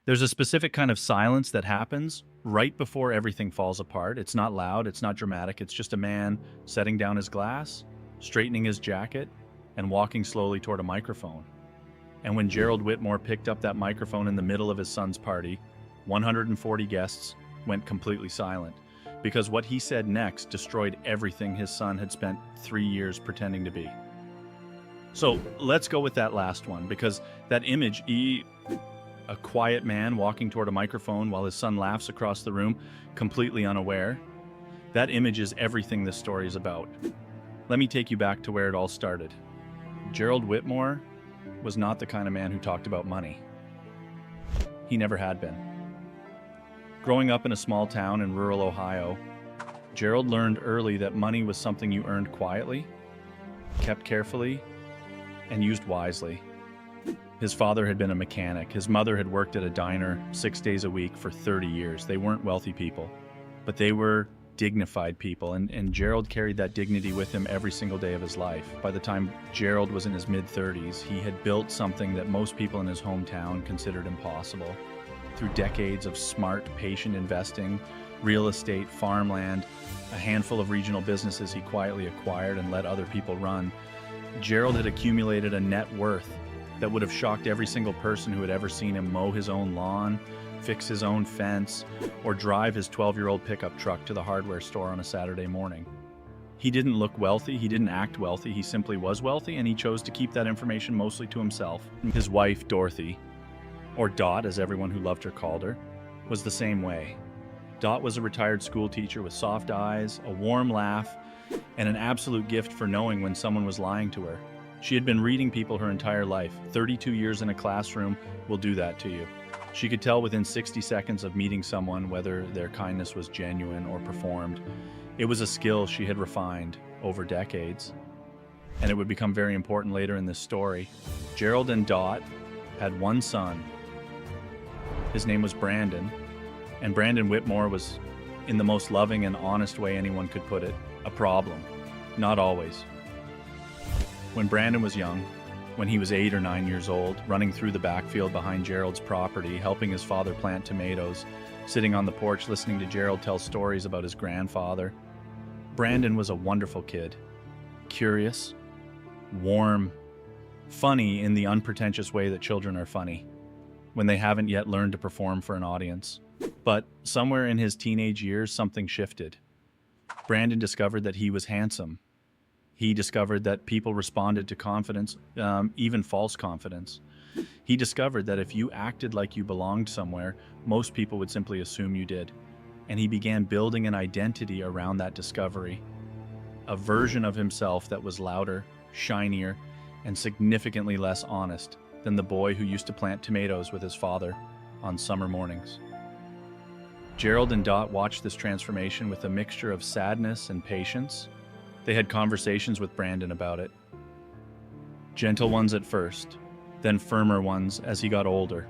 There's a specific kind of silence that happens right before everything falls apart. It's not loud, it's not dramatic, it's just a man setting down his glass, straightening his jacket, and walking slowly toward a microphone. And when Gerald Whitmore picked up that microphone in the middle of his son's party, 140 guests went completely silent because what he said next destroyed everything his son had spent 3 years pretending to be. So let's go with that last one because that image, a quiet man walking toward a microphone while his son laughs across the room, completely unaware, that image is everything this story is about. Let me take you back to where it all started. Gerald Whitmore was not the kind of man who talked about money. He never had been. Growing up in a small town in rural Ohio, Gerald learned early that money was something you earned quietly, kept carefully, and used wisely. His father had been a mechanic. His mother had worked at a diner 6 days a week for 30 years. They weren't wealthy people, but they were dignified people, and Gerald carried that dignity with him every single day of his life. By the time Gerald was in his mid-30s, he had built something that most people in his hometown considered impossible. Through decades of smart, patient investing, real estate, farmland, a handful of regional businesses he quietly acquired and let other people run, Gerald had accumulated a net worth that would have shocked every single person who had ever seen him mow his own lawn, fix his own fence, or drive his 12-year-old pickup truck to the hardware store on a Saturday morning. He didn't look wealthy, he didn't act wealthy, he simply was wealthy, and he chose to keep that information mostly to himself. His wife, Dorothy, or Dot as everyone who loved her called her, was the same way. Dot was a retired school teacher with soft eyes, a warm laugh, and an absolute gift for knowing when someone was lying to her. She had been reading people her entire life. 32 years in a classroom will do that to you. She could tell within 60 seconds of meeting someone whether their kindness was genuine or performed. It was a skill she had refined over decades, and it would become very important later in this story. Gerald and Dot had one son. His name was Brandon, and Brandon Whitmore was, in the most loving and honest way anyone could put it, a problem. Not always. When Brandon was young, when he was 8 or 9 years old, running through the backfield behind Gerald's property, helping his father plant tomatoes, sitting on the porch listening to Gerald tell stories about his grandfather, Brandon was a wonderful kid. Curious, warm, funny in the unpretentious way that children are funny, when they haven't yet learned to perform for an audience. But somewhere in his teenage years, something shifted. Brandon discovered that he was handsome. He discovered that people responded to confidence, even false confidence. He discovered that if you acted like you belonged somewhere, most people would simply assume you did. And he began building an identity around that discovery. A version of himself that was louder, shinier, and significantly less honest than the boy who used to plant tomatoes with his father on summer mornings. Gerald and Dot watched this transformation with a mixture of sadness and patience. They had conversations with Brandon about it. Gentle ones at first, then firmer ones as he got older.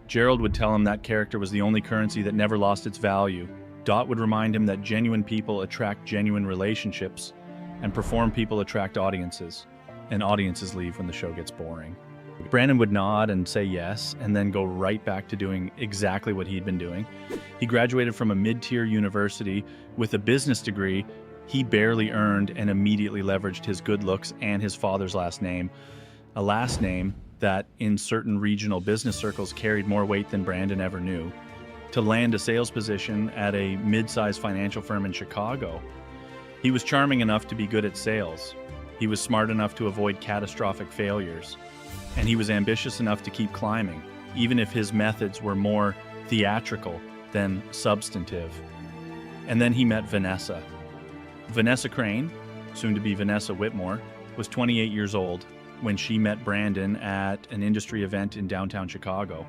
Gerald would tell him that character was the only currency that never lost its value. Dot would remind him that genuine people attract genuine relationships, and perform people attract audiences, and audiences leave when the show gets boring. Brandon would nod and say yes, and then go right back to doing exactly what he'd been doing. He graduated from a mid-tier university with a business degree he barely earned and immediately leveraged his good looks and his father's last name, a last name that in certain regional business circles carried more weight than Brandon ever knew, to land a sales position at a mid-sized financial firm in Chicago. He was charming enough to be good at sales. He was smart enough to avoid catastrophic failures. And he was ambitious enough to keep climbing, even if his methods were more theatrical than substantive. And then he met Vanessa. Vanessa Crane, soon to be Vanessa Whitmore, was 28 years old when she met Brandon at an industry event in downtown Chicago.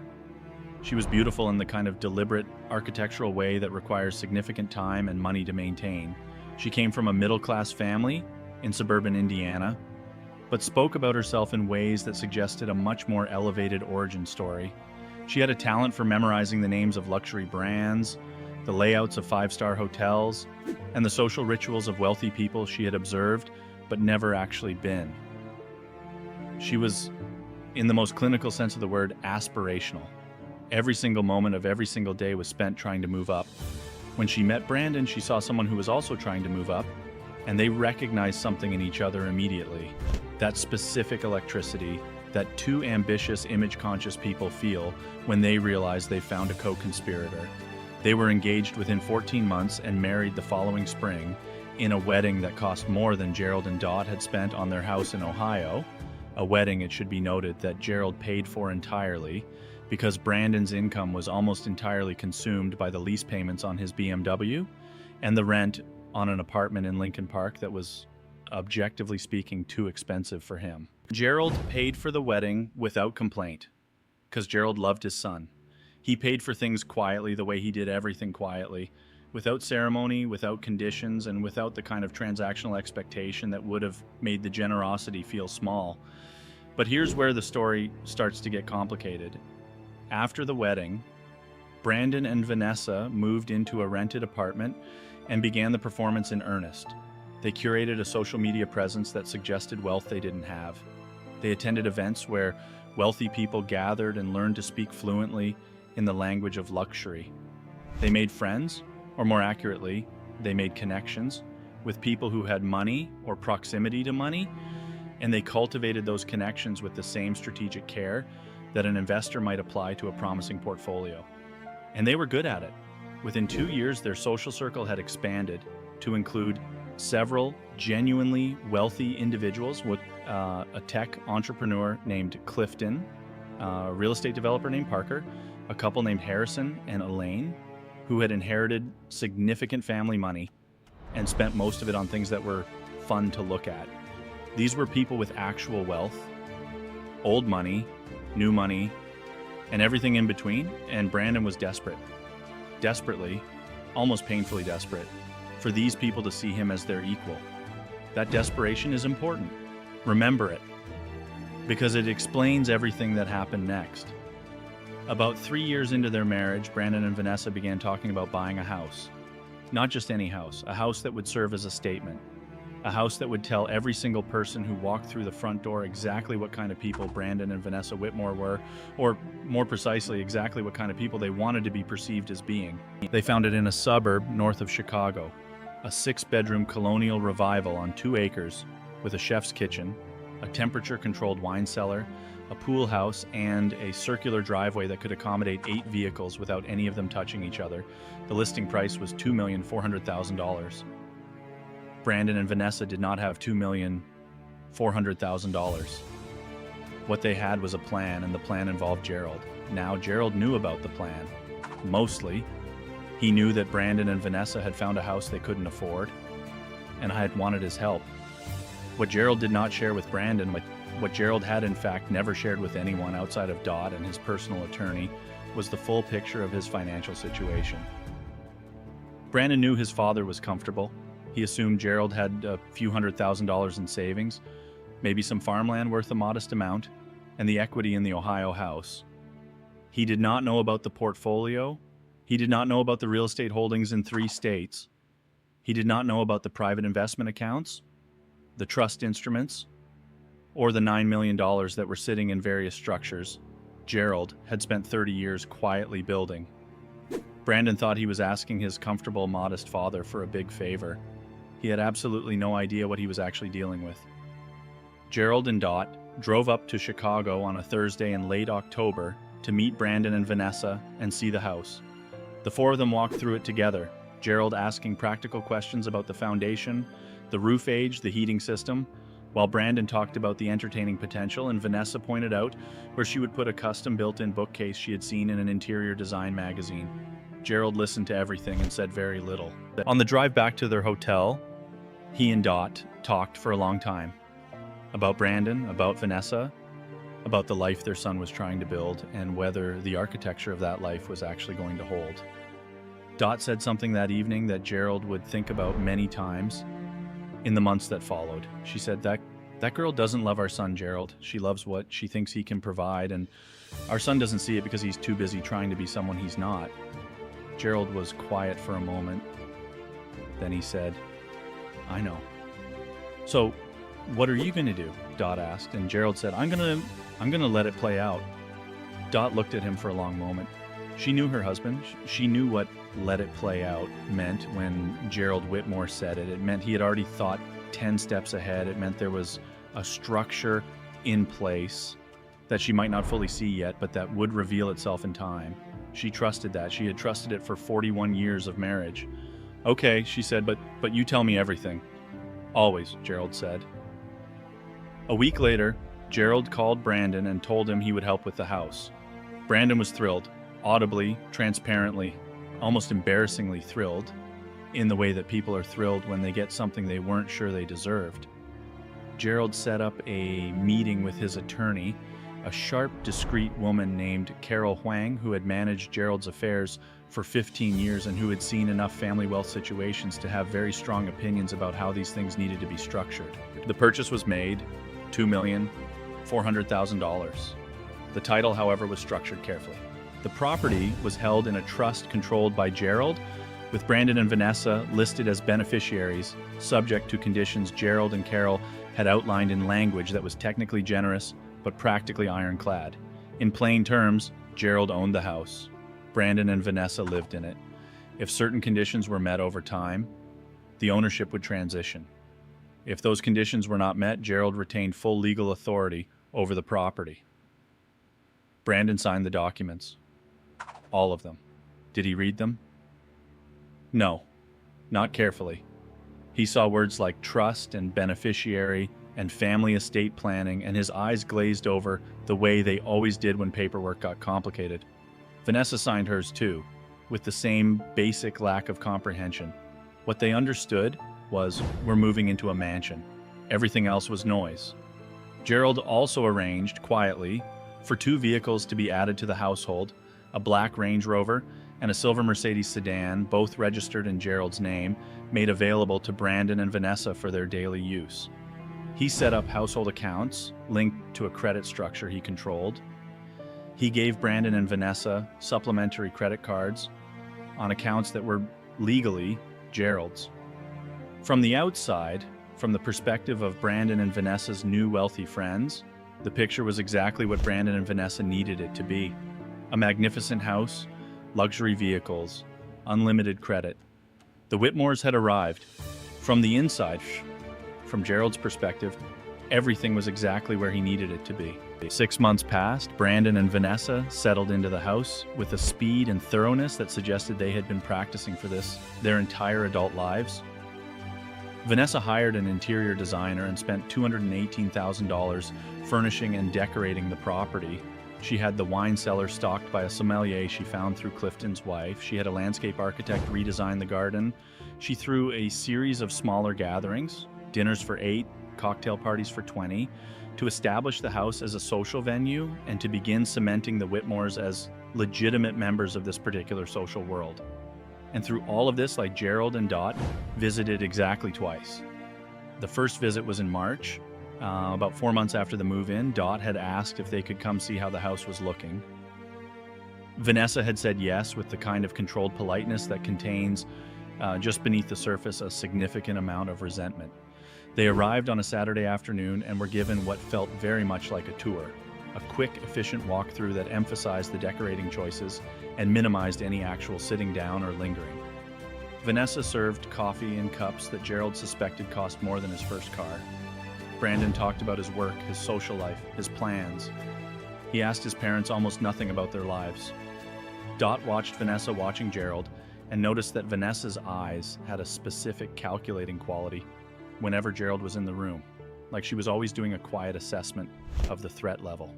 She was beautiful in the kind of deliberate architectural way that requires significant time and money to maintain. She came from a middle-class family in suburban Indiana, but spoke about herself in ways that suggested a much more elevated origin story. She had a talent for memorizing the names of luxury brands, the layouts of five-star hotels, and the social rituals of wealthy people she had observed but never actually been. She was, in the most clinical sense of the word, aspirational. Every single moment of every single day was spent trying to move up. When she met Brandon, she saw someone who was also trying to move up, and they recognized something in each other immediately. That specific electricity that two ambitious, image-conscious people feel when they realize they found a co-conspirator. They were engaged within 14 months and married the following spring in a wedding that cost more than Gerald and Dot had spent on their house in Ohio. A wedding, it should be noted, that Gerald paid for entirely because Brandon's income was almost entirely consumed by the lease payments on his BMW and the rent on an apartment in Lincoln Park that was, objectively speaking, too expensive for him. Gerald paid for the wedding without complaint because Gerald loved his son. He paid for things quietly, the way he did everything quietly, without ceremony, without conditions, and without the kind of transactional expectation that would have made the generosity feel small. But here's where the story starts to get complicated. After the wedding, Brandon and Vanessa moved into a rented apartment and began the performance in earnest. They curated a social media presence that suggested wealth they didn't have. They attended events where wealthy people gathered and learned to speak fluently in the language of luxury. They made friends, or more accurately, they made connections with people who had money or proximity to money, and they cultivated those connections with the same strategic care that an investor might apply to a promising portfolio. And they were good at it. Within 2 years, their social circle had expanded to include several genuinely wealthy individuals, with a tech entrepreneur named Clifton, a real estate developer named Parker, a couple named Harrison and Elaine, who had inherited significant family money and spent most of it on things that were fun to look at. These were people with actual wealth, old money, new money, and everything in between, and Brandon was desperate. Desperately, almost painfully desperate, for these people to see him as their equal. That desperation is important. Remember it, because it explains everything that happened next. About 3 years into their marriage, Brandon and Vanessa began talking about buying a house. Not just any house, a house that would serve as a statement. A house that would tell every single person who walked through the front door exactly what kind of people Brandon and Vanessa Whitmore were, or more precisely, exactly what kind of people they wanted to be perceived as being. They found it in a suburb north of Chicago, a 6-bedroom colonial revival on 2 acres with a chef's kitchen, a temperature-controlled wine cellar, a pool house, and a circular driveway that could accommodate 8 vehicles without any of them touching each other. The listing price was $2,400,000. Brandon and Vanessa did not have $2,400,000. What they had was a plan, and the plan involved Gerald. Now, Gerald knew about the plan. Mostly. He knew that Brandon and Vanessa had found a house they couldn't afford, and had wanted his help. What Gerald did not share with Brandon, what Gerald had in fact never shared with anyone outside of Dot and his personal attorney, was the full picture of his financial situation. Brandon knew his father was comfortable. He assumed Gerald had a few $100,000 in savings, maybe some farmland worth a modest amount, and the equity in the Ohio house. He did not know about the portfolio. He did not know about the real estate holdings in 3 states. He did not know about the private investment accounts, the trust instruments, or the $9 million that were sitting in various structures Gerald had spent 30 years quietly building. Brandon thought he was asking his comfortable, modest father for a big favor. He had absolutely no idea what he was actually dealing with. Gerald and Dot drove up to Chicago on a Thursday in late October to meet Brandon and Vanessa and see the house. The 4 of them walked through it together, Gerald asking practical questions about the foundation, the roof age, the heating system, while Brandon talked about the entertaining potential, and Vanessa pointed out where she would put a custom built-in bookcase she had seen in an interior design magazine. Gerald listened to everything and said very little. On the drive back to their hotel, he and Dot talked for a long time. About Brandon, about Vanessa, about the life their son was trying to build, and whether the architecture of that life was actually going to hold. Dot said something that evening that Gerald would think about many times in the months that followed. She said, that girl doesn't love our son, Gerald. She loves what she thinks he can provide, and our son doesn't see it because he's too busy trying to be someone he's not. Gerald was quiet for a moment. Then he said, I know. So, what are you going to do? Dot asked, and Gerald said, I'm gonna let it play out. Dot looked at him for a long moment. She knew her husband. She knew what "let it play out" meant when Gerald Whitmore said it. It meant he had already thought 10 steps ahead. It meant there was a structure in place that she might not fully see yet, but that would reveal itself in time. She trusted that. She had trusted it for 41 years of marriage. "Okay," she said, but you tell me everything." "Always," Gerald said. A week later, Gerald called Brandon and told him he would help with the house. Brandon was thrilled, audibly, transparently, almost embarrassingly thrilled, in the way that people are thrilled when they get something they weren't sure they deserved. Gerald set up a meeting with his attorney, a sharp, discreet woman named Carol Huang, who had managed Gerald's affairs for 15 years and who had seen enough family wealth situations to have very strong opinions about how these things needed to be structured. The purchase was made, $2,400,000. The title, however, was structured carefully. The property was held in a trust controlled by Gerald, with Brandon and Vanessa listed as beneficiaries, subject to conditions Gerald and Carol had outlined in language that was technically generous but practically ironclad. In plain terms, Gerald owned the house. Brandon and Vanessa lived in it. If certain conditions were met over time, the ownership would transition. If those conditions were not met, Gerald retained full legal authority over the property. Brandon signed the documents. All of them. Did he read them? No, not carefully. He saw words like trust and beneficiary and family estate planning, and his eyes glazed over the way they always did when paperwork got complicated. Vanessa signed hers too, with the same basic lack of comprehension. What they understood was, we're moving into a mansion. Everything else was noise. Gerald also arranged, quietly, for 2 vehicles to be added to the household, a black Range Rover and a silver Mercedes sedan, both registered in Gerald's name, made available to Brandon and Vanessa for their daily use. He set up household accounts linked to a credit structure he controlled. He gave Brandon and Vanessa supplementary credit cards on accounts that were legally Gerald's. From the outside, from the perspective of Brandon and Vanessa's new wealthy friends, the picture was exactly what Brandon and Vanessa needed it to be. A magnificent house, luxury vehicles, unlimited credit. The Whitmores had arrived. From the inside, from Gerald's perspective, everything was exactly where he needed it to be. 6 months passed. Brandon and Vanessa settled into the house with a speed and thoroughness that suggested they had been practicing for this their entire adult lives. Vanessa hired an interior designer and spent $218,000 furnishing and decorating the property. She had the wine cellar stocked by a sommelier she found through Clifton's wife. She had a landscape architect redesign the garden. She threw a series of smaller gatherings, dinners for 8, cocktail parties for 20, to establish the house as a social venue and to begin cementing the Whitmores as legitimate members of this particular social world. And through all of this, like Gerald and Dot, visited exactly twice. The first visit was in March. About 4 months after the move-in, Dot had asked if they could come see how the house was looking. Vanessa had said yes with the kind of controlled politeness that contains, just beneath the surface, a significant amount of resentment. They arrived on a Saturday afternoon and were given what felt very much like a tour, a quick, efficient walkthrough that emphasized the decorating choices and minimized any actual sitting down or lingering. Vanessa served coffee in cups that Gerald suspected cost more than his first car. Brandon talked about his work, his social life, his plans. He asked his parents almost nothing about their lives. Dot watched Vanessa watching Gerald and noticed that Vanessa's eyes had a specific calculating quality whenever Gerald was in the room, like she was always doing a quiet assessment of the threat level.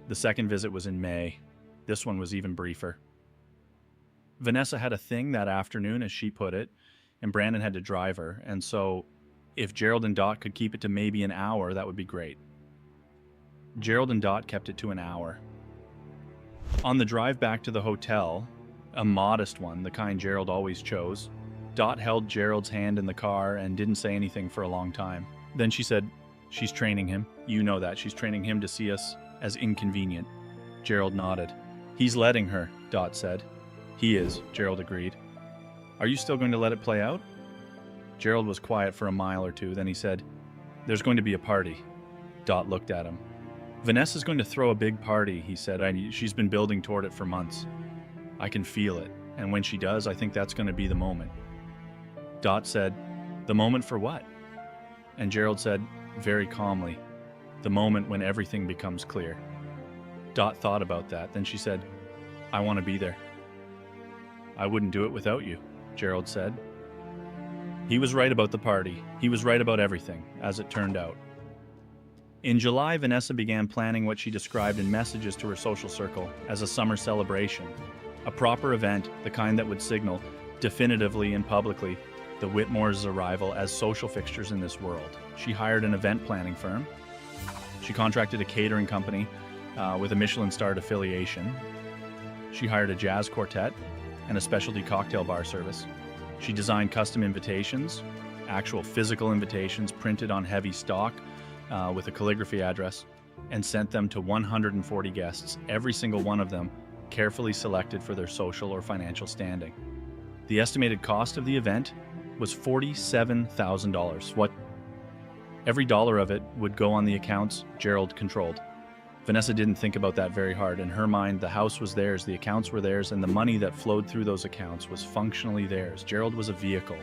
The second visit was in May. This one was even briefer. Vanessa had a thing that afternoon, as she put it, and Brandon had to drive her, and so if Gerald and Dot could keep it to maybe an hour, that would be great. Gerald and Dot kept it to an hour. On the drive back to the hotel, a modest one, the kind Gerald always chose, Dot held Gerald's hand in the car and didn't say anything for a long time. Then she said, "She's training him. You know that. She's training him to see us as inconvenient." Gerald nodded. "He's letting her," Dot said. "He is," Gerald agreed. "Are you still going to let it play out?" Gerald was quiet for a mile or two, then he said, "There's going to be a party." Dot looked at him. Vanessa's going to throw a big party, he said. She's been building toward it for months. I can feel it, and when she does, I think that's going to be the moment. Dot said, the moment for what? And Gerald said, very calmly, the moment when everything becomes clear. Dot thought about that, then she said, I want to be there. I wouldn't do it without you, Gerald said. He was right about the party. He was right about everything, as it turned out. In July, Vanessa began planning what she described in messages to her social circle as a summer celebration, a proper event, the kind that would signal, definitively and publicly, the Whitmores' arrival as social fixtures in this world. She hired an event planning firm. She contracted a catering company with a Michelin-starred affiliation. She hired a jazz quartet and a specialty cocktail bar service. She designed custom invitations, actual physical invitations printed on heavy stock with a calligraphy address, and sent them to 140 guests, every single one of them carefully selected for their social or financial standing. The estimated cost of the event was $47,000. Every dollar of it would go on the accounts Gerald controlled. Vanessa didn't think about that very hard. In her mind, the house was theirs, the accounts were theirs, and the money that flowed through those accounts was functionally theirs. Gerald was a vehicle.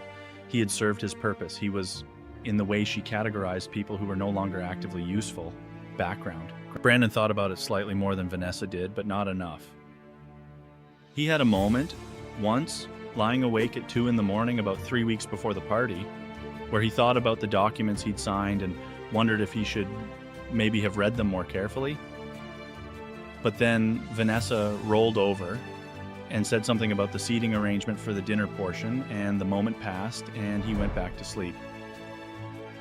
He had served his purpose. He was, in the way she categorized people who were no longer actively useful, background. Brandon thought about it slightly more than Vanessa did, but not enough. He had a moment, once, lying awake at 2 a.m. about 3 weeks before the party, where he thought about the documents he'd signed and wondered if he should maybe have read them more carefully. But then Vanessa rolled over and said something about the seating arrangement for the dinner portion, and the moment passed and he went back to sleep.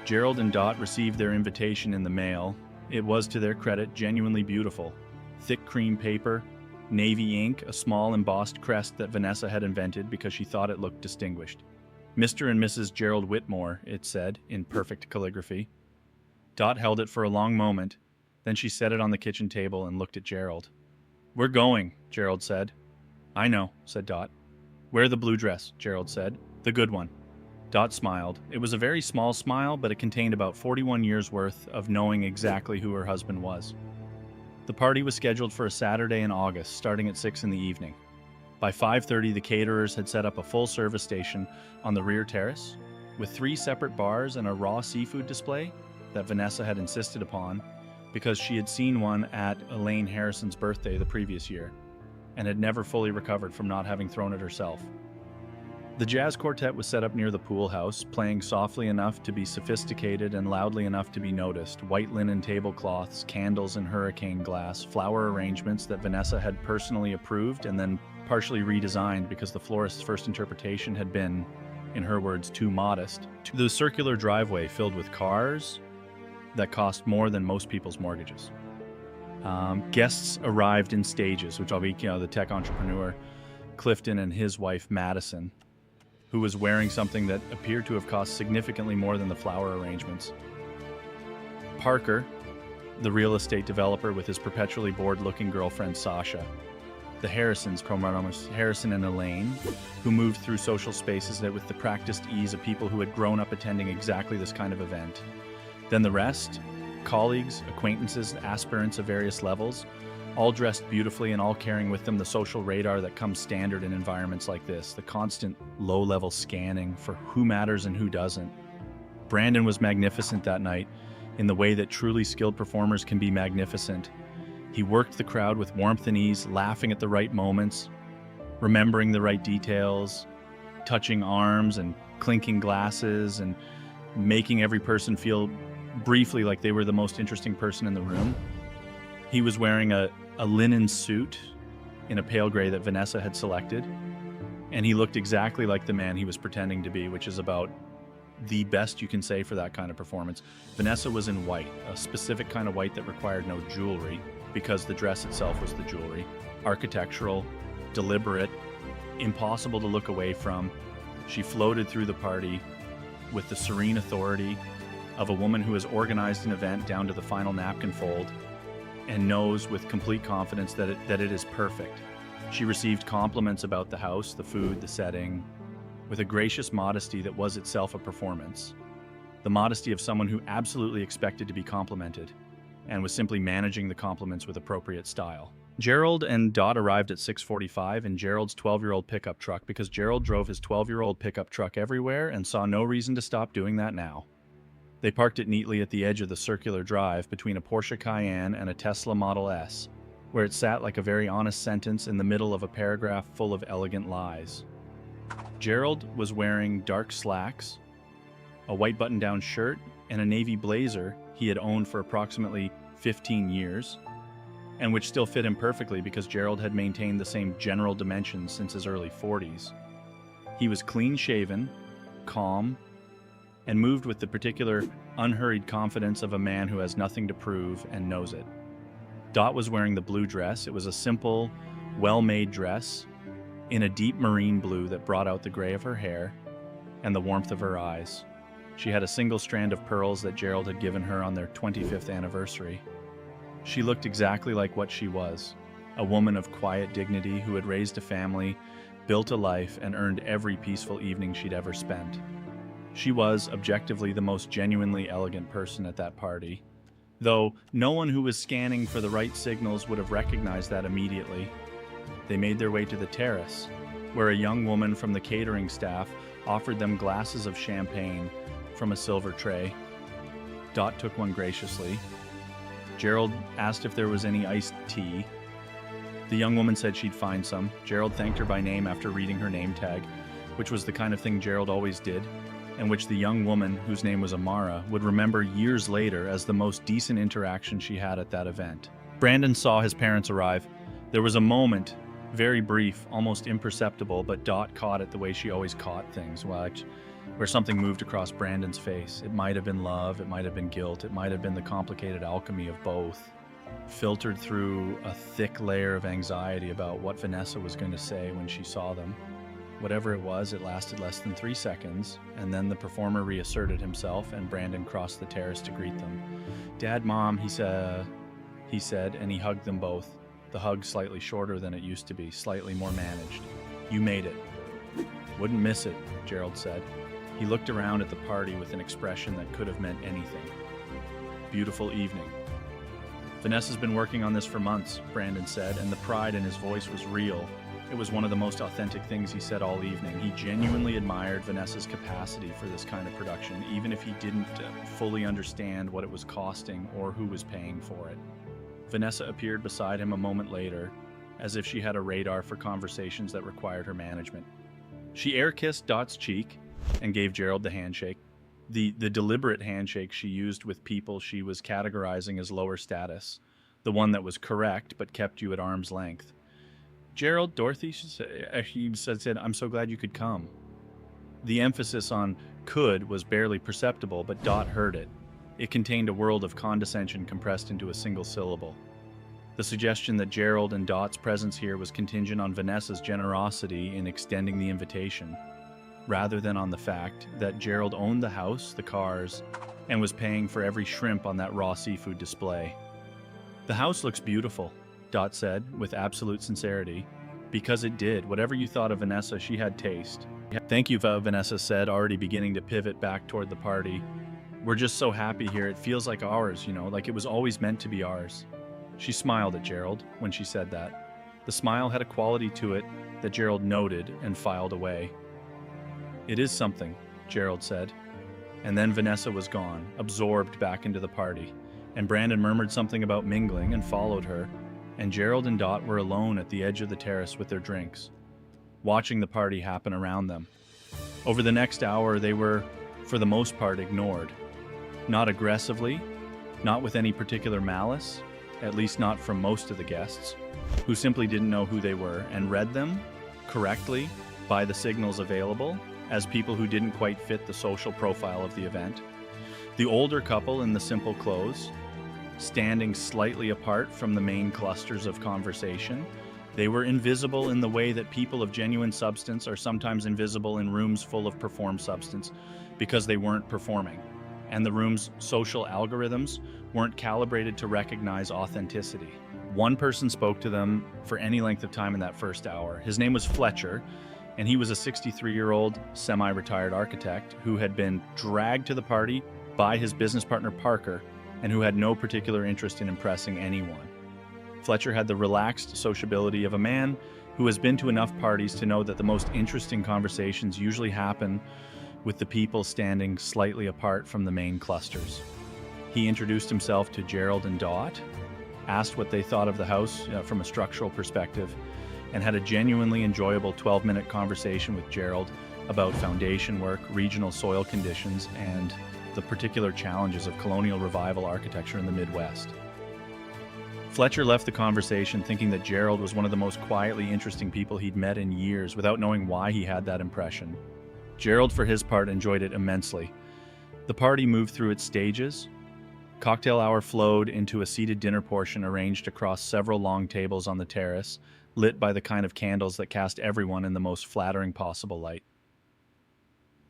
Gerald and Dot received their invitation in the mail. It was, to their credit, genuinely beautiful. Thick cream paper, navy ink, a small embossed crest that Vanessa had invented because she thought it looked distinguished. Mr. and Mrs. Gerald Whitmore, it said, in perfect calligraphy. Dot held it for a long moment, then she set it on the kitchen table and looked at Gerald. We're going, Gerald said. I know, said Dot. Wear the blue dress, Gerald said. The good one. Dot smiled. It was a very small smile, but it contained about 41 years' worth of knowing exactly who her husband was. The party was scheduled for a Saturday in August, starting at 6 in the evening. By 5:30, the caterers had set up a full service station on the rear terrace, with 3 separate bars and a raw seafood display that Vanessa had insisted upon because she had seen one at Elaine Harrison's birthday the previous year and had never fully recovered from not having thrown it herself. The jazz quartet was set up near the pool house, playing softly enough to be sophisticated and loudly enough to be noticed. White linen tablecloths, candles in hurricane glass, flower arrangements that Vanessa had personally approved and then partially redesigned because the florist's first interpretation had been, in her words, too modest. The circular driveway filled with cars that cost more than most people's mortgages. Guests arrived in stages, which I'll be, the tech entrepreneur, Clifton, and his wife, Madison, who was wearing something that appeared to have cost significantly more than the flower arrangements. Parker, the real estate developer, with his perpetually bored-looking girlfriend, Sasha. The Harrisons, Harrison and Elaine, who moved through social spaces with the practiced ease of people who had grown up attending exactly this kind of event. Then the rest, colleagues, acquaintances, aspirants of various levels, all dressed beautifully and all carrying with them the social radar that comes standard in environments like this, the constant low-level scanning for who matters and who doesn't. Brandon was magnificent that night in the way that truly skilled performers can be magnificent. He worked the crowd with warmth and ease, laughing at the right moments, remembering the right details, touching arms and clinking glasses and making every person feel briefly like they were the most interesting person in the room. He was wearing a linen suit in a pale gray that Vanessa had selected, and he looked exactly like the man he was pretending to be, which is about the best you can say for that kind of performance. Vanessa was in white, a specific kind of white that required no jewelry, because the dress itself was the jewelry. Architectural, deliberate, impossible to look away from. She floated through the party with the serene authority of a woman who has organized an event down to the final napkin fold and knows with complete confidence that it is perfect. She received compliments about the house, the food, the setting, with a gracious modesty that was itself a performance. The modesty of someone who absolutely expected to be complimented. and was simply managing the compliments with appropriate style. Gerald and Dot arrived at 6:45 in Gerald's 12-year-old pickup truck because Gerald drove his 12-year-old pickup truck everywhere and saw no reason to stop doing that now. They parked it neatly at the edge of the circular drive between a Porsche Cayenne and a Tesla Model S, where it sat like a very honest sentence in the middle of a paragraph full of elegant lies. Gerald was wearing dark slacks, a white button-down shirt, and a navy blazer he had owned for approximately 15 years, and which still fit him perfectly because Gerald had maintained the same general dimensions since his early 40s. He was clean-shaven, calm, and moved with the particular unhurried confidence of a man who has nothing to prove and knows it. Dot was wearing the blue dress. It was a simple, well-made dress in a deep marine blue that brought out the gray of her hair and the warmth of her eyes. She had a single strand of pearls that Gerald had given her on their 25th anniversary. She looked exactly like what she was, a woman of quiet dignity who had raised a family, built a life, and earned every peaceful evening she'd ever spent. She was, objectively, the most genuinely elegant person at that party, though no one who was scanning for the right signals would have recognized that immediately. They made their way to the terrace, where a young woman from the catering staff offered them glasses of champagne from a silver tray. Dot took one graciously. Gerald asked if there was any iced tea. The young woman said she'd find some. Gerald thanked her by name after reading her name tag, which was the kind of thing Gerald always did, and which the young woman, whose name was Amara, would remember years later as the most decent interaction she had at that event. Brandon saw his parents arrive. There was a moment, very brief, almost imperceptible, but Dot caught it the way she always caught things, where something moved across Brandon's face. It might have been love, it might have been guilt, it might have been the complicated alchemy of both, filtered through a thick layer of anxiety about what Vanessa was going to say when she saw them. Whatever it was, it lasted less than 3 seconds, and then the performer reasserted himself, and Brandon crossed the terrace to greet them. "Dad, Mom," he said, and he hugged them both. The hug slightly shorter than it used to be, slightly more managed. "You made it." "Wouldn't miss it," Gerald said. He looked around at the party with an expression that could have meant anything. "Beautiful evening." "Vanessa's been working on this for months," Brandon said, and the pride in his voice was real. It was one of the most authentic things he said all evening. He genuinely admired Vanessa's capacity for this kind of production, even if he didn't fully understand what it was costing or who was paying for it. Vanessa appeared beside him a moment later, as if she had a radar for conversations that required her management. She air-kissed Dot's cheek and gave Gerald the handshake, the deliberate handshake she used with people she was categorizing as lower status, the one that was correct but kept you at arm's length. "Gerald, Dorothy," she said, "I'm so glad you could come." The emphasis on "could" was barely perceptible, but Dot heard it. It contained a world of condescension compressed into a single syllable. The suggestion that Gerald and Dot's presence here was contingent on Vanessa's generosity in extending the invitation, rather than on the fact that Gerald owned the house, the cars, and was paying for every shrimp on that raw seafood display. "The house looks beautiful," Dot said, with absolute sincerity. "Because it did. Whatever you thought of Vanessa, she had taste." "Thank you," Vanessa said, already beginning to pivot back toward the party. "We're just so happy here. It feels like ours, like it was always meant to be ours." She smiled at Gerald when she said that. The smile had a quality to it that Gerald noted and filed away. "It is something," Gerald said. And then Vanessa was gone, absorbed back into the party, and Brandon murmured something about mingling and followed her, and Gerald and Dot were alone at the edge of the terrace with their drinks, watching the party happen around them. Over the next hour, they were, for the most part, ignored. Not aggressively, not with any particular malice, at least not from most of the guests, who simply didn't know who they were and read them correctly by the signals available as people who didn't quite fit the social profile of the event. The older couple in the simple clothes, standing slightly apart from the main clusters of conversation, they were invisible in the way that people of genuine substance are sometimes invisible in rooms full of performed substance because they weren't performing, and the room's social algorithms weren't calibrated to recognize authenticity. One person spoke to them for any length of time in that first hour. His name was Fletcher, and he was a 63-year-old semi-retired architect who had been dragged to the party by his business partner Parker and who had no particular interest in impressing anyone. Fletcher had the relaxed sociability of a man who has been to enough parties to know that the most interesting conversations usually happen with the people standing slightly apart from the main clusters. He introduced himself to Gerald and Dot, asked what they thought of the house from a structural perspective, and had a genuinely enjoyable 12-minute conversation with Gerald about foundation work, regional soil conditions, and the particular challenges of colonial revival architecture in the Midwest. Fletcher left the conversation thinking that Gerald was one of the most quietly interesting people he'd met in years, without knowing why he had that impression. Gerald, for his part, enjoyed it immensely. The party moved through its stages. Cocktail hour flowed into a seated dinner portion arranged across several long tables on the terrace, lit by the kind of candles that cast everyone in the most flattering possible light.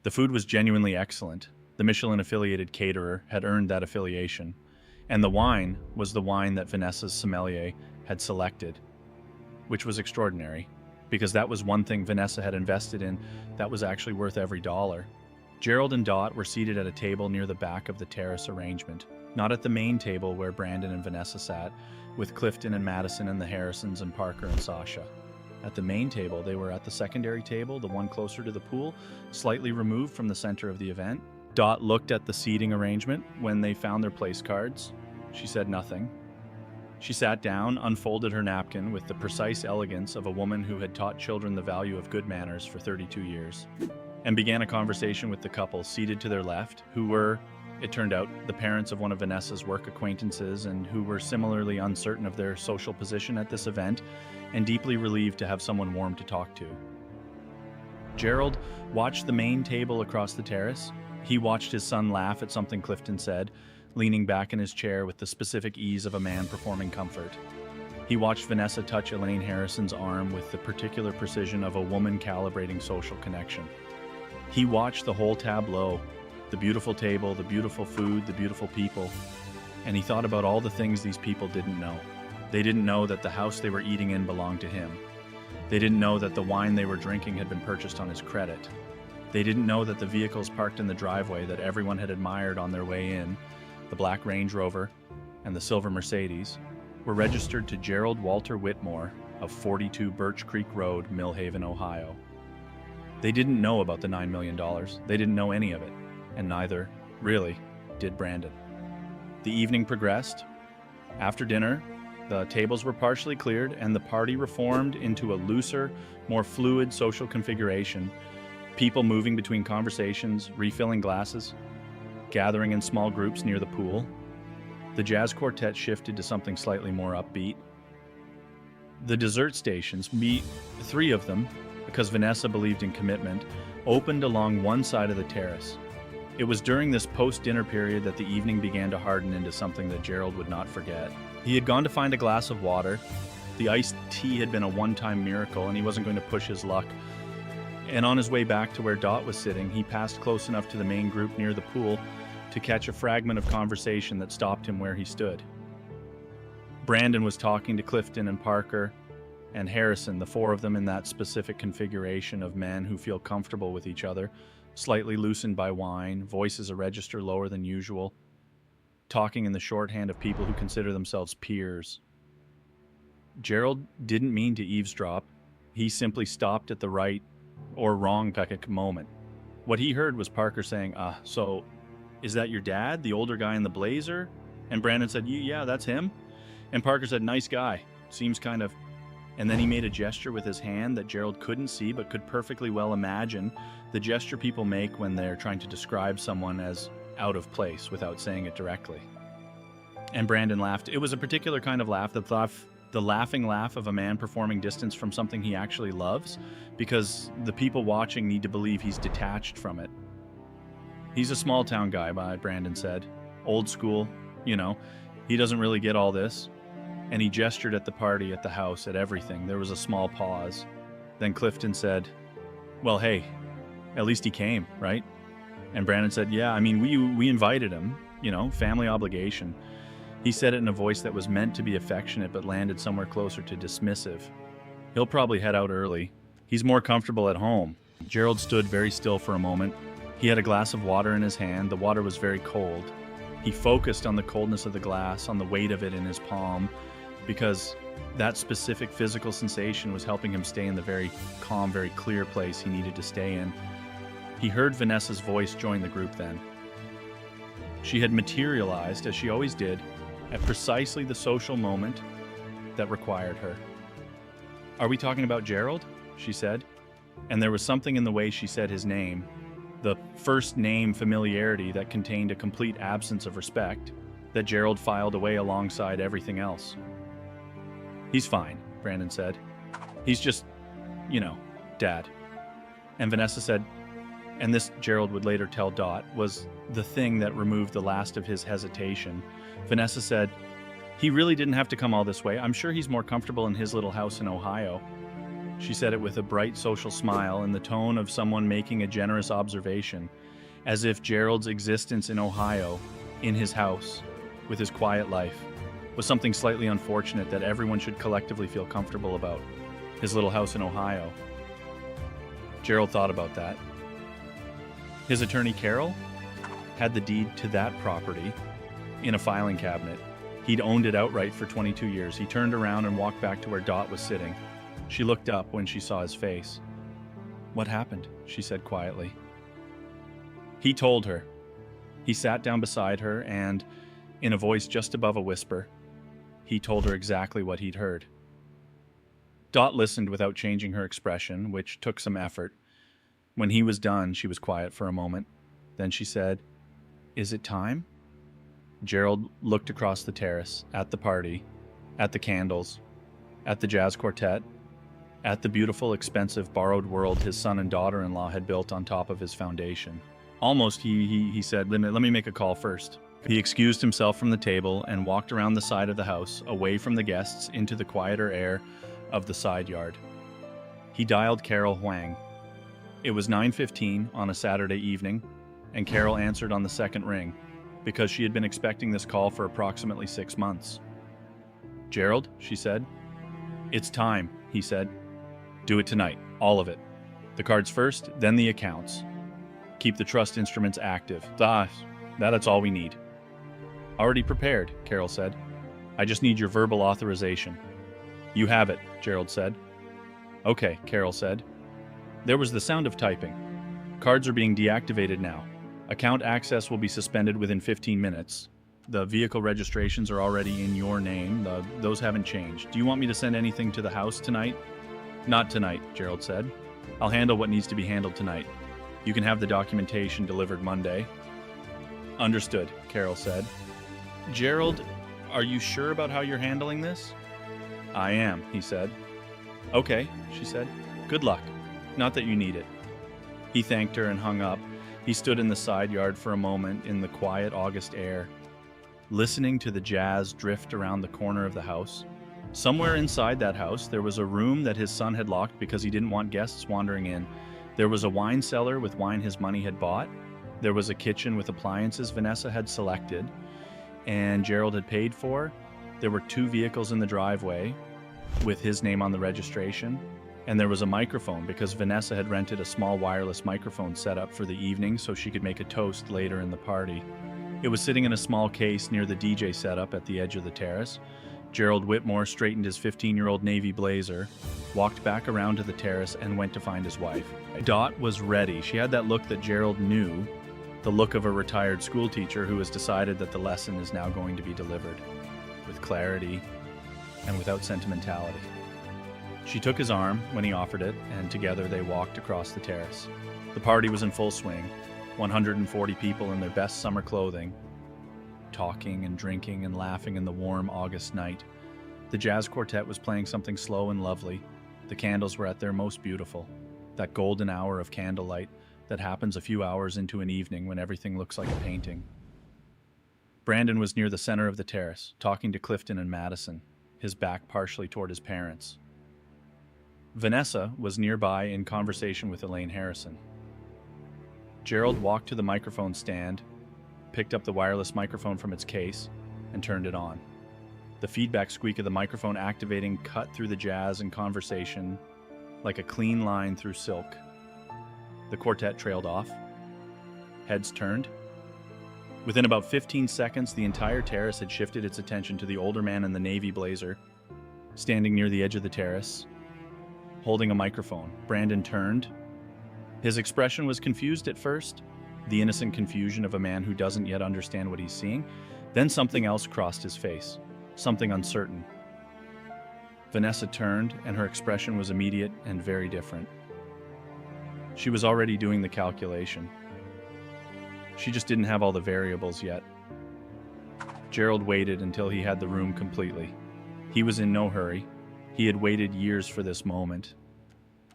The food was genuinely excellent. The Michelin-affiliated caterer had earned that affiliation, and the wine was the wine that Vanessa's sommelier had selected, which was extraordinary, because that was one thing Vanessa had invested in that was actually worth every dollar. Gerald and Dot were seated at a table near the back of the terrace arrangement, not at the main table where Brandon and Vanessa sat, with Clifton and Madison and the Harrisons and Parker and Sasha. At the main table, they were at the secondary table, the one closer to the pool, slightly removed from the center of the event. Dot looked at the seating arrangement when they found their place cards. She said nothing. She sat down, unfolded her napkin with the precise elegance of a woman who had taught children the value of good manners for 32 years, and began a conversation with the couple seated to their left, who were, it turned out, the parents of one of Vanessa's work acquaintances and who were similarly uncertain of their social position at this event and deeply relieved to have someone warm to talk to. Gerald watched the main table across the terrace. He watched his son laugh at something Clifton said, leaning back in his chair with the specific ease of a man performing comfort. He watched Vanessa touch Elaine Harrison's arm with the particular precision of a woman calibrating social connection. He watched the whole tableau, the beautiful table, the beautiful food, the beautiful people, and he thought about all the things these people didn't know. They didn't know that the house they were eating in belonged to him. They didn't know that the wine they were drinking had been purchased on his credit. They didn't know that the vehicles parked in the driveway that everyone had admired on their way in, the black Range Rover and the silver Mercedes, were registered to Gerald Walter Whitmore of 42 Birch Creek Road, Millhaven, Ohio. They didn't know about the $9 million. They didn't know any of it, and neither, really, did Brandon. The evening progressed. After dinner, the tables were partially cleared and the party reformed into a looser, more fluid social configuration, people moving between conversations, refilling glasses, gathering in small groups near the pool. The jazz quartet shifted to something slightly more upbeat. The dessert stations, three of them, because Vanessa believed in commitment, opened along one side of the terrace. It was during this post-dinner period that the evening began to harden into something that Gerald would not forget. He had gone to find a glass of water. The iced tea had been a one-time miracle, and he wasn't going to push his luck. And on his way back to where Dot was sitting, he passed close enough to the main group near the pool to catch a fragment of conversation that stopped him where he stood. Brandon was talking to Clifton and Parker and Harrison, the four of them in that specific configuration of men who feel comfortable with each other, slightly loosened by wine, voices a register lower than usual, talking in the shorthand of people who consider themselves peers. Gerald didn't mean to eavesdrop. He simply stopped at the right or wrong moment. What he heard was Parker saying, so is that your dad, the older guy in the blazer? And Brandon said, yeah, that's him. And Parker said, nice guy, seems kind of... And then he made a gesture with his hand that Gerald couldn't see but could perfectly well imagine, the gesture people make when they're trying to describe someone as out of place without saying it directly. And Brandon laughed. It was a particular kind of laugh, the laughing laugh of a man performing distance from something he actually loves, because the people watching need to believe he's detached from it. He's a small town guy, Brandon said. Old school, he doesn't really get all this. And he gestured at the party, at the house, at everything. There was a small pause. Then Clifton said, well, hey, at least he came, right? And Brandon said, yeah, I mean, we invited him, family obligation. He said it in a voice that was meant to be affectionate but landed somewhere closer to dismissive. He'll probably head out early. He's more comfortable at home. Gerald stood very still for a moment. He had a glass of water in his hand. The water was very cold. He focused on the coldness of the glass, on the weight of it in his palm, because that specific physical sensation was helping him stay in the very calm, very clear place he needed to stay in. He heard Vanessa's voice join the group then. She had materialized, as she always did, at precisely the social moment that required her. "Are we talking about Gerald?" she said. And there was something in the way she said his name, the first name familiarity that contained a complete absence of respect, that Gerald filed away alongside everything else. "He's fine," Brandon said. "He's just, Dad." And Vanessa said, and this Gerald would later tell Dot, was the thing that removed the last of his hesitation. Vanessa said, "He really didn't have to come all this way. I'm sure he's more comfortable in his little house in Ohio." She said it with a bright social smile in the tone of someone making a generous observation, as if Gerald's existence in Ohio, in his house, with his quiet life, was something slightly unfortunate that everyone should collectively feel comfortable about. His little house in Ohio. Gerald thought about that. His attorney, Carol, had the deed to that property in a filing cabinet. He'd owned it outright for 22 years. He turned around and walked back to where Dot was sitting. She looked up when she saw his face. "What happened?" she said quietly. He told her. He sat down beside her and, in a voice just above a whisper, he told her exactly what he'd heard. Dot listened without changing her expression, which took some effort. When he was done, she was quiet for a moment. Then she said, "Is it time?" Gerald looked across the terrace, at the party, at the candles, at the jazz quartet, at the beautiful, expensive, borrowed world his son and daughter-in-law had built on top of his foundation. Almost, he said, let me make a call first. He excused himself from the table and walked around the side of the house, away from the guests, into the quieter air of the side yard. He dialed Carol Huang. It was 9:15 on a Saturday evening, and Carol answered on the second ring, because she had been expecting this call for approximately 6 months. "Gerald," she said. "It's time," he said. "Do it tonight, all of it. The cards first, then the accounts. Keep the trust instruments active. That's all we need." "Already prepared," Carol said. "I just need your verbal authorization." "You have it," Gerald said. "Okay," Carol said. There was the sound of typing. "Cards are being deactivated now. Account access will be suspended within 15 minutes. The vehicle registrations are already in your name. Those haven't changed. Do you want me to send anything to the house tonight?" "Not tonight," Gerald said. "I'll handle what needs to be handled tonight. You can have the documentation delivered Monday." "Understood," Carol said. "Gerald, are you sure about how you're handling this?" "I am," he said. "Okay," she said. "Good luck. Not that you need it." He thanked her and hung up. He stood in the side yard for a moment in the quiet August air, listening to the jazz drift around the corner of the house. Somewhere inside that house, there was a room that his son had locked because he didn't want guests wandering in. There was a wine cellar with wine his money had bought. There was a kitchen with appliances Vanessa had selected and Gerald had paid for. There were 2 vehicles in the driveway with his name on the registration. And there was a microphone because Vanessa had rented a small wireless microphone set up for the evening so she could make a toast later in the party. It was sitting in a small case near the DJ setup at the edge of the terrace. Gerald Whitmore straightened his 15-year-old navy blazer, walked back around to the terrace, and went to find his wife. Dot was ready. She had that look that Gerald knew, the look of a retired schoolteacher who has decided that the lesson is now going to be delivered, with clarity and without sentimentality. She took his arm when he offered it, and together they walked across the terrace. The party was in full swing, 140 people in their best summer clothing, talking and drinking and laughing in the warm August night. The jazz quartet was playing something slow and lovely. The candles were at their most beautiful, that golden hour of candlelight that happens a few hours into an evening when everything looks like a painting. Brandon was near the center of the terrace, talking to Clifton and Madison, his back partially toward his parents. Vanessa was nearby in conversation with Elaine Harrison. Gerald walked to the microphone stand, picked up the wireless microphone from its case, and turned it on. The feedback squeak of the microphone activating cut through the jazz and conversation like a clean line through silk. The quartet trailed off. Heads turned. Within about 15 seconds, the entire terrace had shifted its attention to the older man in the navy blazer, standing near the edge of the terrace, holding a microphone. Brandon turned. His expression was confused at first, the innocent confusion of a man who doesn't yet understand what he's seeing. Then something else crossed his face, something uncertain. Vanessa turned, and her expression was immediate and very different. She was already doing the calculation. She just didn't have all the variables yet. Gerald waited until he had the room completely. He was in no hurry. He had waited years for this moment,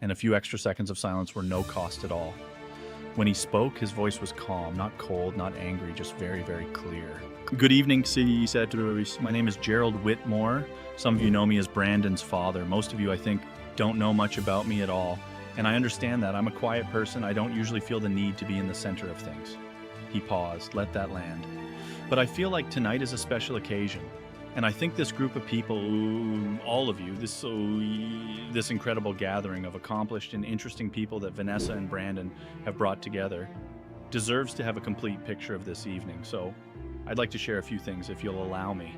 and a few extra seconds of silence were no cost at all. When he spoke, his voice was calm, not cold, not angry, just very, very clear. Good evening, he said. My name is Gerald Whitmore. Some of you know me as Brandon's father. Most of you, I think, don't know much about me at all. And I understand that. I'm a quiet person. I don't usually feel the need to be in the center of things. He paused, let that land. But I feel like tonight is a special occasion. And I think this group of people, all of you, this incredible gathering of accomplished and interesting people that Vanessa and Brandon have brought together, deserves to have a complete picture of this evening. So I'd like to share a few things, if you'll allow me.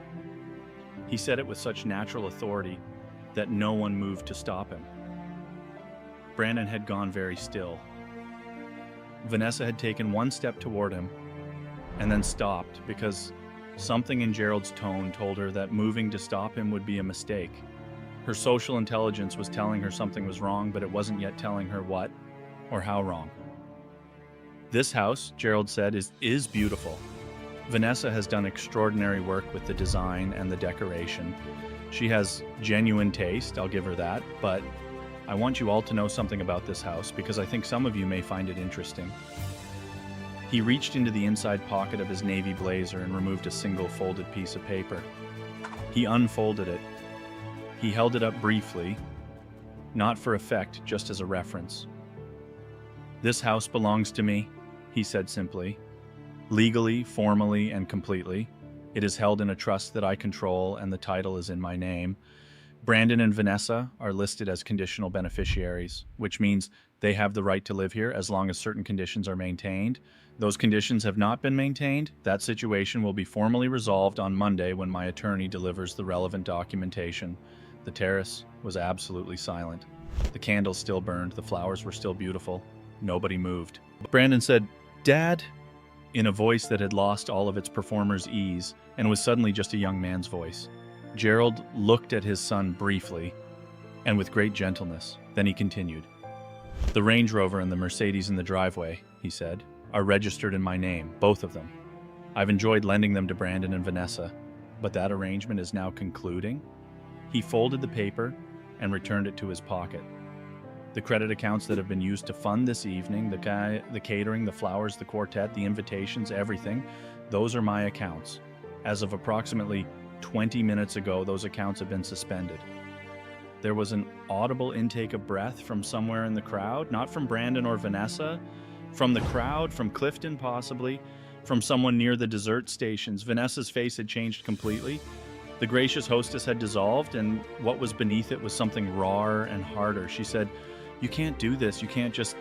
He said it with such natural authority that no one moved to stop him. Brandon had gone very still. Vanessa had taken one step toward him and then stopped because something in Gerald's tone told her that moving to stop him would be a mistake. Her social intelligence was telling her something was wrong, but it wasn't yet telling her what or how wrong. This house, Gerald said, is beautiful. Vanessa has done extraordinary work with the design and the decoration. She has genuine taste, I'll give her that, but I want you all to know something about this house because I think some of you may find it interesting. He reached into the inside pocket of his navy blazer and removed a single folded piece of paper. He unfolded it. He held it up briefly, not for effect, just as a reference. "This house belongs to me," he said simply. "Legally, formally, and completely. It is held in a trust that I control, and the title is in my name. Brandon and Vanessa are listed as conditional beneficiaries, which means they have the right to live here as long as certain conditions are maintained. Those conditions have not been maintained. That situation will be formally resolved on Monday when my attorney delivers the relevant documentation." The terrace was absolutely silent. The candles still burned. The flowers were still beautiful. Nobody moved. Brandon said, "Dad?" in a voice that had lost all of its performer's ease and was suddenly just a young man's voice. Gerald looked at his son briefly and with great gentleness. Then he continued. "The Range Rover and the Mercedes in the driveway," he said, "are registered in my name, both of them. I've enjoyed lending them to Brandon and Vanessa, but that arrangement is now concluding." He folded the paper and returned it to his pocket. "The credit accounts that have been used to fund this evening, the catering, the flowers, the quartet, the invitations, everything, those are my accounts. As of approximately 20 minutes ago, those accounts have been suspended." There was an audible intake of breath from somewhere in the crowd, not from Brandon or Vanessa, from the crowd, from Clifton possibly, from someone near the dessert stations. Vanessa's face had changed completely. The gracious hostess had dissolved, and what was beneath it was something rawer and harder. She said, "You can't do this. You can't just..."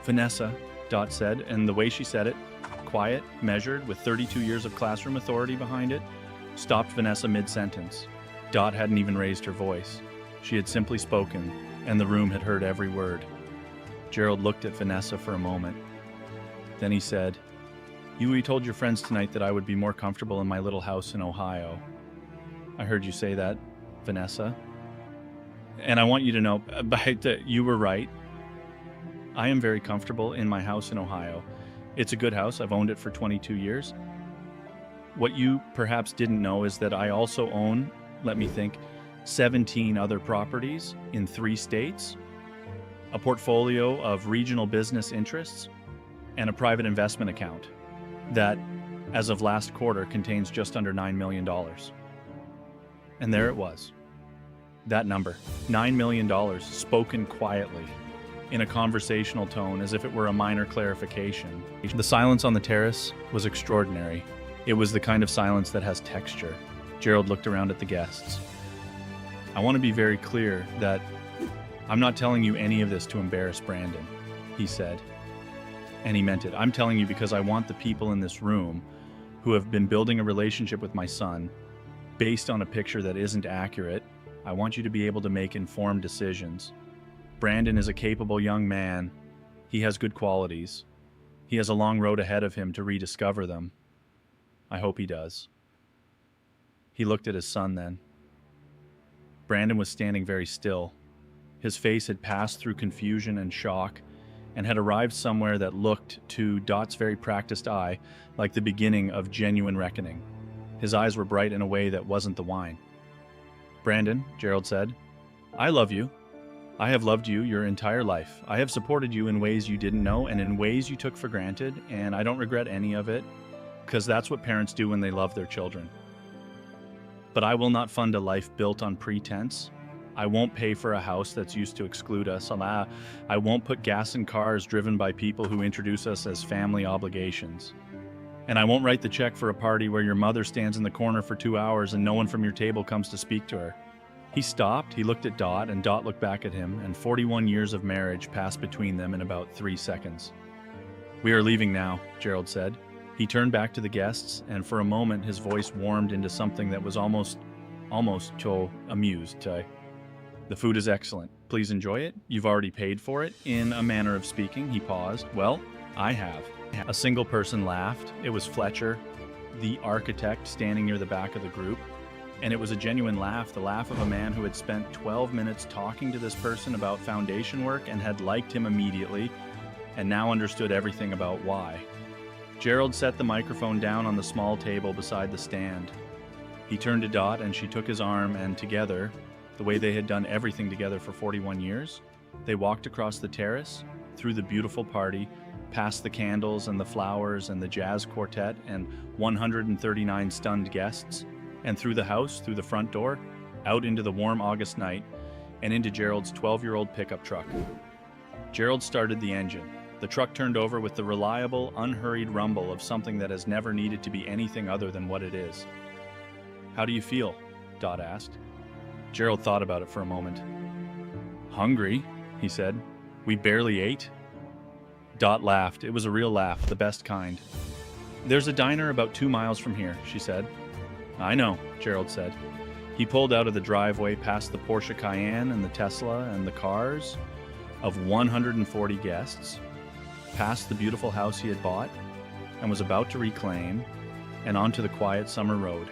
"Vanessa," Dot said, and the way she said it, quiet, measured, with 32 years of classroom authority behind it, stopped Vanessa mid-sentence. Dot hadn't even raised her voice. She had simply spoken, and the room had heard every word. Gerald looked at Vanessa for a moment. Then he said, You told your friends tonight that I would be more comfortable in my little house in Ohio. I heard you say that, Vanessa. And I want you to know, you were right. I am very comfortable in my house in Ohio. It's a good house. I've owned it for 22 years. What you perhaps didn't know is that I also own, let me think, 17 other properties in 3 states, a portfolio of regional business interests, and a private investment account that, as of last quarter, contains just under $9 million. And there it was. That number, $9 million, spoken quietly, in a conversational tone as if it were a minor clarification. The silence on the terrace was extraordinary. It was the kind of silence that has texture. Gerald looked around at the guests. I want to be very clear that I'm not telling you any of this to embarrass Brandon, he said. And he meant it. I'm telling you because I want the people in this room who have been building a relationship with my son based on a picture that isn't accurate. I want you to be able to make informed decisions. Brandon is a capable young man. He has good qualities. He has a long road ahead of him to rediscover them. I hope he does. He looked at his son then. Brandon was standing very still. His face had passed through confusion and shock and had arrived somewhere that looked, to Dot's very practiced eye, like the beginning of genuine reckoning. His eyes were bright in a way that wasn't the wine. "Brandon," Gerald said, "I love you. I have loved you your entire life. I have supported you in ways you didn't know and in ways you took for granted, and I don't regret any of it, because that's what parents do when they love their children. But I will not fund a life built on pretense. I won't pay for a house that's used to exclude us. I won't put gas in cars driven by people who introduce us as family obligations. And I won't write the check for a party where your mother stands in the corner for 2 hours and no one from your table comes to speak to her." He stopped, he looked at Dot, and Dot looked back at him, and 41 years of marriage passed between them in about 3 seconds. "We are leaving now," Gerald said. He turned back to the guests, and for a moment his voice warmed into something that was almost amused. "The food is excellent. Please enjoy it. You've already paid for it." In a manner of speaking, he paused. "Well, I have." A single person laughed. It was Fletcher, the architect, standing near the back of the group. And it was a genuine laugh, the laugh of a man who had spent 12 minutes talking to this person about foundation work and had liked him immediately, and now understood everything about why. Gerald set the microphone down on the small table beside the stand. He turned to Dot and she took his arm, and together, the way they had done everything together for 41 years, they walked across the terrace, through the beautiful party, past the candles and the flowers and the jazz quartet and 139 stunned guests, and through the house, through the front door, out into the warm August night, and into Gerald's 12-year-old pickup truck. Gerald started the engine. The truck turned over with the reliable, unhurried rumble of something that has never needed to be anything other than what it is. "How do you feel?" Dot asked. Gerald thought about it for a moment. "Hungry," he said. "We barely ate." Dot laughed. It was a real laugh, the best kind. "There's a diner about 2 miles from here," she said. "I know," Gerald said. He pulled out of the driveway past the Porsche Cayenne and the Tesla and the cars of 140 guests, past the beautiful house he had bought and was about to reclaim, and onto the quiet summer road.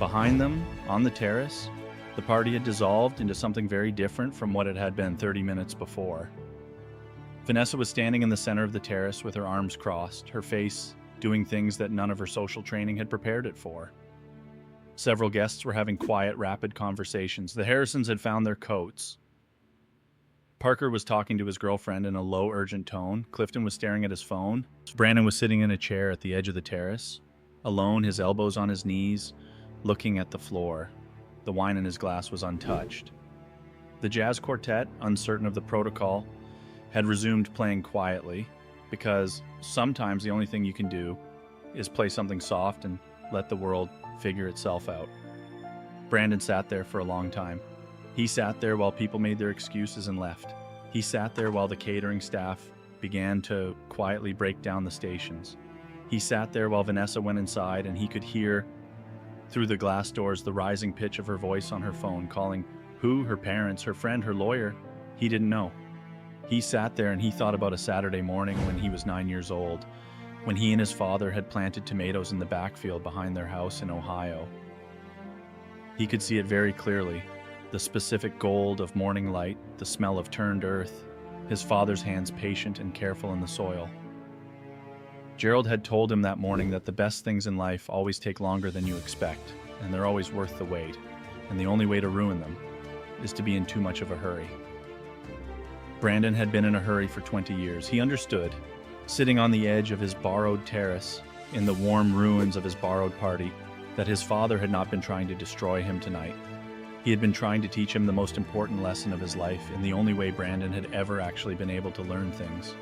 Behind them, on the terrace, the party had dissolved into something very different from what it had been 30 minutes before. Vanessa was standing in the center of the terrace with her arms crossed, her face doing things that none of her social training had prepared it for. Several guests were having quiet, rapid conversations. The Harrisons had found their coats. Parker was talking to his girlfriend in a low, urgent tone. Clifton was staring at his phone. Brandon was sitting in a chair at the edge of the terrace, alone, his elbows on his knees, looking at the floor. The wine in his glass was untouched. The jazz quartet, uncertain of the protocol, had resumed playing quietly, because sometimes the only thing you can do is play something soft and let the world figure itself out. Brandon sat there for a long time. He sat there while people made their excuses and left. He sat there while the catering staff began to quietly break down the stations. He sat there while Vanessa went inside, and he could hear through the glass doors the rising pitch of her voice on her phone, calling who, her parents, her friend, her lawyer. He didn't know. He sat there and he thought about a Saturday morning when he was 9 years old, when he and his father had planted tomatoes in the backfield behind their house in Ohio. He could see it very clearly, the specific gold of morning light, the smell of turned earth, his father's hands patient and careful in the soil. Gerald had told him that morning that the best things in life always take longer than you expect, and they're always worth the wait, and the only way to ruin them is to be in too much of a hurry. Brandon had been in a hurry for 20 years. He understood, sitting on the edge of his borrowed terrace in the warm ruins of his borrowed party, that his father had not been trying to destroy him tonight. He had been trying to teach him the most important lesson of his life in the only way Brandon had ever actually been able to learn things,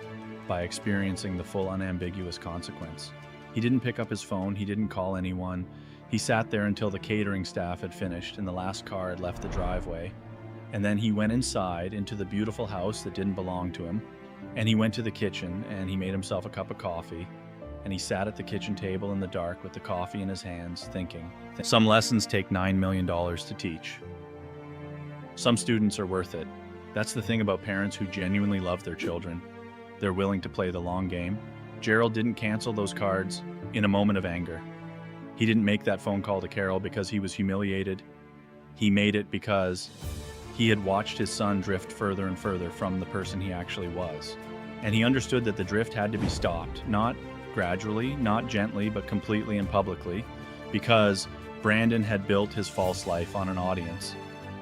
by experiencing the full unambiguous consequence. He didn't pick up his phone, he didn't call anyone. He sat there until the catering staff had finished and the last car had left the driveway. And then he went inside into the beautiful house that didn't belong to him, and he went to the kitchen and he made himself a cup of coffee, and he sat at the kitchen table in the dark with the coffee in his hands, thinking. Some lessons take $9 million to teach. Some students are worth it. That's the thing about parents who genuinely love their children. They're willing to play the long game. Gerald didn't cancel those cards in a moment of anger. He didn't make that phone call to Carol because he was humiliated. He made it because he had watched his son drift further and further from the person he actually was. And he understood that the drift had to be stopped, not gradually, not gently, but completely and publicly, because Brandon had built his false life on an audience,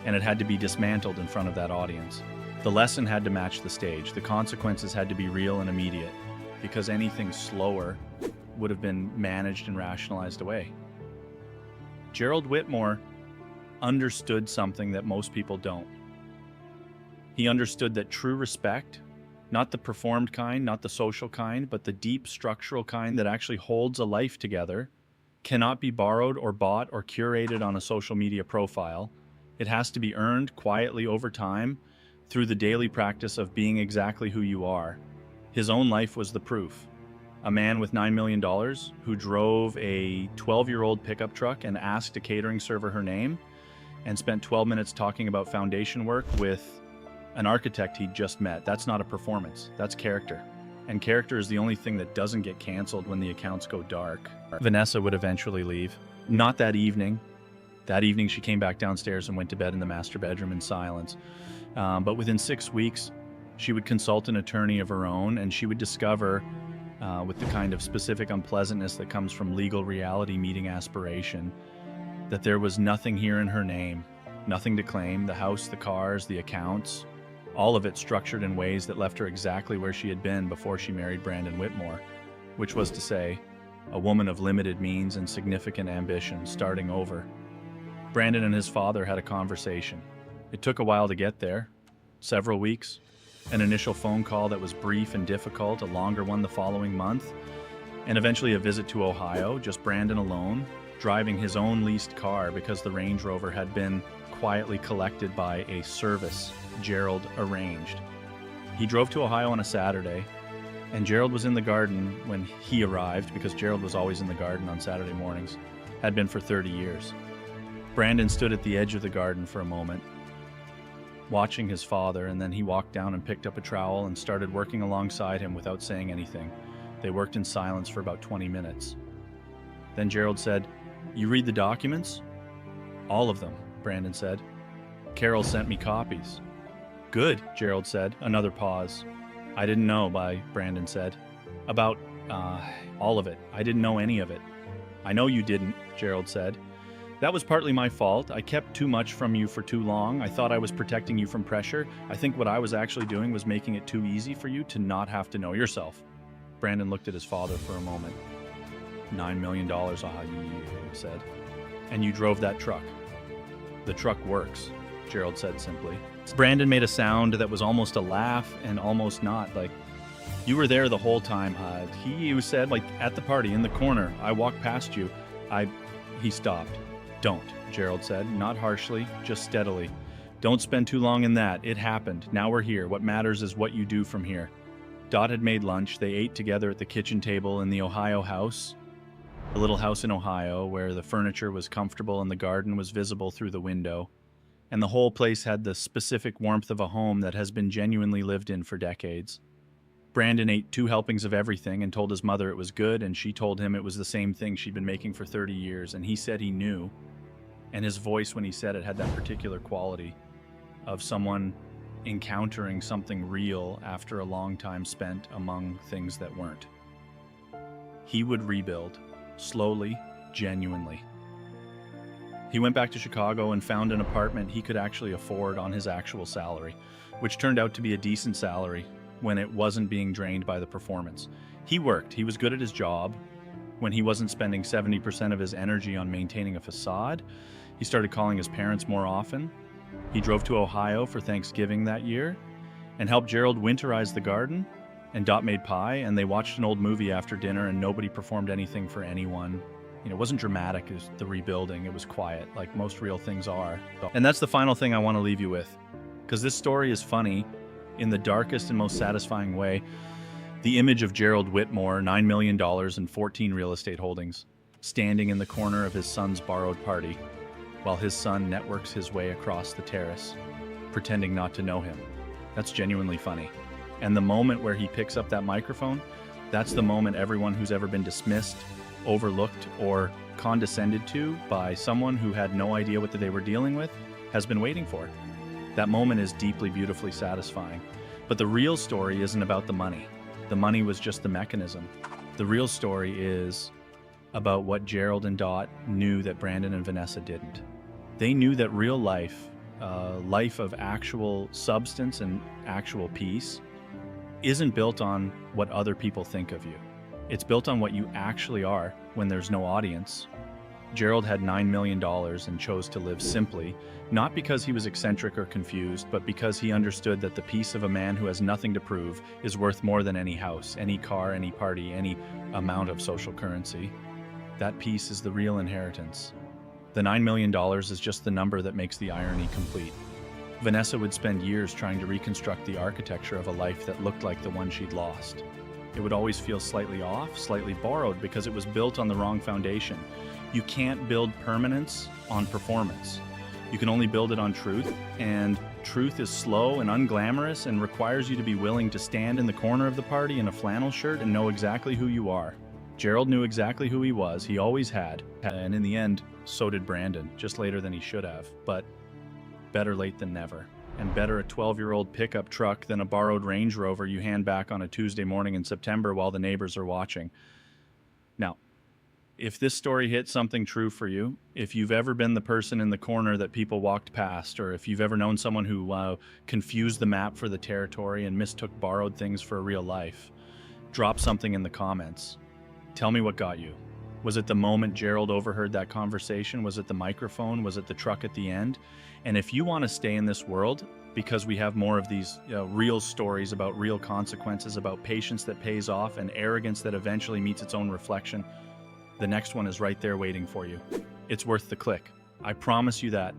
and it had to be dismantled in front of that audience. The lesson had to match the stage. The consequences had to be real and immediate, because anything slower would have been managed and rationalized away. Gerald Whitmore understood something that most people don't. He understood that true respect, not the performed kind, not the social kind, but the deep structural kind that actually holds a life together, cannot be borrowed or bought or curated on a social media profile. It has to be earned quietly over time through the daily practice of being exactly who you are. His own life was the proof. A man with $9 million who drove a 12-year-old pickup truck and asked a catering server her name and spent 12 minutes talking about foundation work with an architect he'd just met. That's not a performance, that's character. And character is the only thing that doesn't get canceled when the accounts go dark. Vanessa would eventually leave. Not that evening. That evening she came back downstairs and went to bed in the master bedroom in silence. But within 6 weeks, she would consult an attorney of her own, and she would discover, with the kind of specific unpleasantness that comes from legal reality meeting aspiration, that there was nothing here in her name, nothing to claim. The house, the cars, the accounts, all of it structured in ways that left her exactly where she had been before she married Brandon Whitmore, which was to say, a woman of limited means and significant ambition, starting over. Brandon and his father had a conversation. It took a while to get there, several weeks, an initial phone call that was brief and difficult, a longer one the following month, and eventually a visit to Ohio, just Brandon alone, driving his own leased car because the Range Rover had been quietly collected by a service Gerald arranged. He drove to Ohio on a Saturday, and Gerald was in the garden when he arrived, because Gerald was always in the garden on Saturday mornings, had been for 30 years. Brandon stood at the edge of the garden for a moment, watching his father, and then he walked down and picked up a trowel and started working alongside him without saying anything. They worked in silence for about 20 minutes. Then Gerald said, "You read the documents?" "All of them," Brandon said. "Carol sent me copies." "Good," Gerald said. Another pause. "I didn't know," Brandon said. "About, all of it. I didn't know any of it." "I know you didn't," Gerald said. "That was partly my fault. I kept too much from you for too long. I thought I was protecting you from pressure. I think what I was actually doing was making it too easy for you to not have to know yourself." Brandon looked at his father for a moment. $9 million, he said. "And you drove that truck." "The truck works," Gerald said simply. Brandon made a sound that was almost a laugh and almost not, like, "You were there the whole time, He said, like, at the party, in the corner. I walked past you. He stopped. "Don't," Gerald said, not harshly, just steadily. "Don't spend too long in that. It happened. Now we're here. What matters is what you do from here." Dot had made lunch. They ate together at the kitchen table in the Ohio house, a little house in Ohio where the furniture was comfortable and the garden was visible through the window. And the whole place had the specific warmth of a home that has been genuinely lived in for decades. Brandon ate 2 helpings of everything and told his mother it was good, and she told him it was the same thing she'd been making for 30 years, and he said he knew. And his voice when he said it had that particular quality of someone encountering something real after a long time spent among things that weren't. He would rebuild, slowly, genuinely. He went back to Chicago and found an apartment he could actually afford on his actual salary, which turned out to be a decent salary when it wasn't being drained by the performance. He worked. He was good at his job. When he wasn't spending 70% of his energy on maintaining a facade, he started calling his parents more often. He drove to Ohio for Thanksgiving that year and helped Gerald winterize the garden, and Dot made pie, and they watched an old movie after dinner, and nobody performed anything for anyone. It wasn't dramatic, it was the rebuilding. It was quiet, like most real things are. And that's the final thing I want to leave you with, because this story is funny in the darkest and most satisfying way. The image of Gerald Whitmore, $9 million and 14 real estate holdings, standing in the corner of his son's borrowed party, while his son networks his way across the terrace, pretending not to know him. That's genuinely funny. And the moment where he picks up that microphone, that's the moment everyone who's ever been dismissed, overlooked, or condescended to by someone who had no idea what they were dealing with has been waiting for. That moment is deeply, beautifully satisfying. But the real story isn't about the money. The money was just the mechanism. The real story is about what Gerald and Dot knew that Brandon and Vanessa didn't. They knew that real life, life of actual substance and actual peace, isn't built on what other people think of you. It's built on what you actually are when there's no audience. Gerald had $9 million and chose to live simply, not because he was eccentric or confused, but because he understood that the peace of a man who has nothing to prove is worth more than any house, any car, any party, any amount of social currency. That peace is the real inheritance. The $9 million is just the number that makes the irony complete. Vanessa would spend years trying to reconstruct the architecture of a life that looked like the one she'd lost. It would always feel slightly off, slightly borrowed, because it was built on the wrong foundation. You can't build permanence on performance. You can only build it on truth, and truth is slow and unglamorous and requires you to be willing to stand in the corner of the party in a flannel shirt and know exactly who you are. Gerald knew exactly who he was, he always had, and in the end, so did Brandon, just later than he should have, but better late than never. And better a 12-year-old pickup truck than a borrowed Range Rover you hand back on a Tuesday morning in September while the neighbors are watching. Now, if this story hit something true for you, if you've ever been the person in the corner that people walked past, or if you've ever known someone who confused the map for the territory and mistook borrowed things for a real life, drop something in the comments. Tell me what got you. Was it the moment Gerald overheard that conversation? Was it the microphone? Was it the truck at the end? And if you want to stay in this world, because we have more of these real stories about real consequences, about patience that pays off and arrogance that eventually meets its own reflection, the next one is right there waiting for you. It's worth the click. I promise you that.